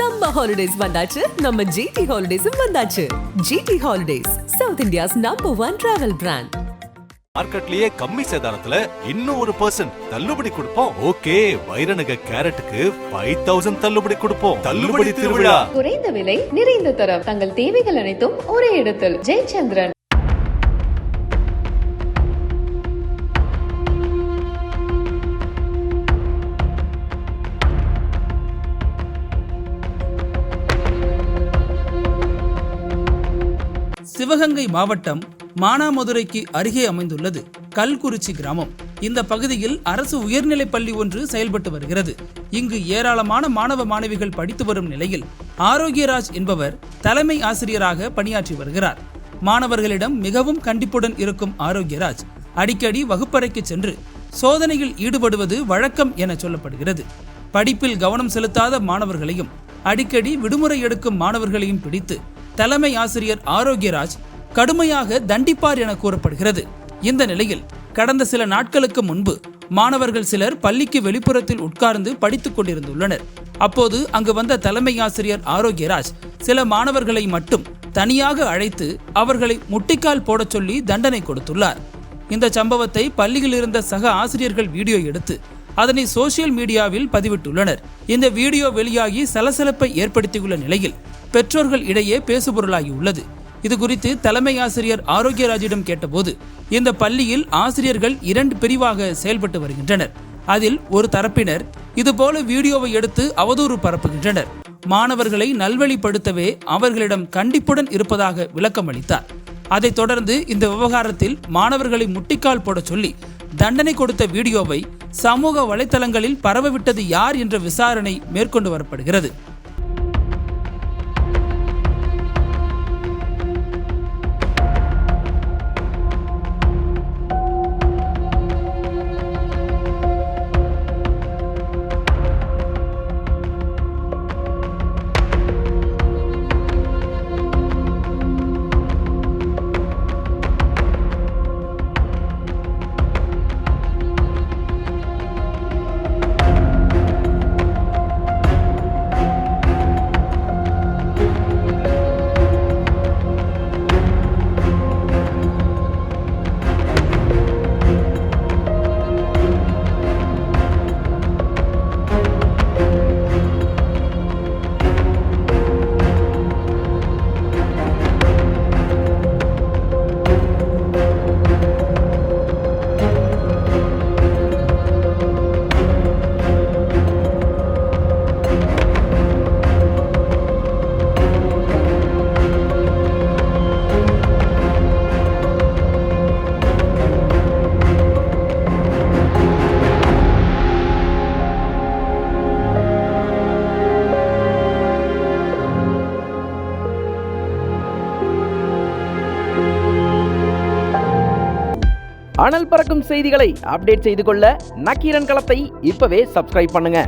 Summer holidays வந்தாச்சு, நம்ம GT Holidays வந்தாச்சு. GT Holidays, South India's #1 travel brand. மார்க்கெட்லயே கம்மி சேதாரத்துல இன்னும் 1% தள்ளுபடி கொடுப்போம். ஓகே, வைரநக கேரட்டுக்கு 5000 தள்ளுபடி கொடுப்போம். தள்ளுபடி திருவிழா. குறைந்த விலை, நிறைந்த தரம். தங்கள் தேவைகள் அனைத்தும் ஒரே இடத்தில். ஜெயச்சந்திரன். சிவகங்கை மாவட்டம் மானாமதுரைக்கு அருகே அமைந்துள்ளது கல்குறிச்சி கிராமம். இந்த பகுதியில் அரசு உயர்நிலைப் பள்ளி ஒன்று செயல்பட்டு வருகிறது. இங்கு ஏராளமான மாணவ மாணவிகள் படித்து வரும் நிலையில் ஆரோக்கியராஜ் என்பவர் தலைமை ஆசிரியராக பணியாற்றி வருகிறார். மாணவர்களிடம் மிகவும் கண்டிப்புடன் இருக்கும் ஆரோக்கியராஜ் அடிக்கடி வகுப்பறைக்கு சென்று சோதனையில் ஈடுபடுவது வழக்கம் என சொல்லப்படுகிறது. படிப்பில் கவனம் செலுத்தாத மாணவர்களையும் அடிக்கடி விடுமுறை எடுக்கும் மாணவர்களையும் பிடித்து தலைமை ஆசிரியர் ஆரோக்கியராஜ் கடுமையாக தண்டிப்பார் என கூறப்படுகிறது. இந்த நிலையில் கடந்த சில நாட்களுக்கு முன்பு மாணவர்கள் சிலர் பள்ளிக்கு வெளிப்புறத்தில் உட்கார்ந்து படித்துக் கொண்டிருந்துள்ளனர். அப்போது அங்கு வந்த தலைமை ஆசிரியர் ஆரோக்கியராஜ் சில மாணவர்களை மட்டும் தனியாக அழைத்து அவர்களை முட்டிக்கால் போடச் சொல்லி தண்டனை கொடுத்துள்ளார். இந்த சம்பவத்தை பள்ளியில் இருந்த சக ஆசிரியர்கள் வீடியோ எடுத்து அதனை சோசியல் மீடியாவில் பதிவிட்டுள்ளனர். இந்த வீடியோ வெளியாகி சலசலப்பை ஏற்படுத்தியுள்ள நிலையில் பெற்றோர்கள் இடையே பேசுபொருளாகியுள்ளது. இது குறித்து தலைமை ஆசிரியர் ஆரோக்கியராஜிடம் கேட்டபோது இந்த பள்ளியில் ஆசிரியர்கள் 2 பிரிவாக செயல்பட்டு வருகின்றனர். அதில் ஒரு தரப்பினர் இதுபோல வீடியோவை எடுத்து அவதூறு பரப்புகின்றனர். மாணவர்களை நல்வழிப்படுத்தவே அவர்களிடம் கண்டிப்புடன் இருப்பதாக விளக்கம் அளித்தார். அதைத் தொடர்ந்து இந்த விவகாரத்தில் மாணவர்களை முட்டிக்கால் போட சொல்லி தண்டனை கொடுத்த வீடியோவை சமூக வலைதளங்களில் பரவவிட்டது யார் என்ற விசாரணை மேற்கொண்டு வரப்படுகிறது. அனல் பறக்கும் செய்திகளை அப்டேட் செய்து கொள்ள நக்கீரன் களத்தை இப்பவே சப்ஸ்கிரைப் பண்ணுங்க.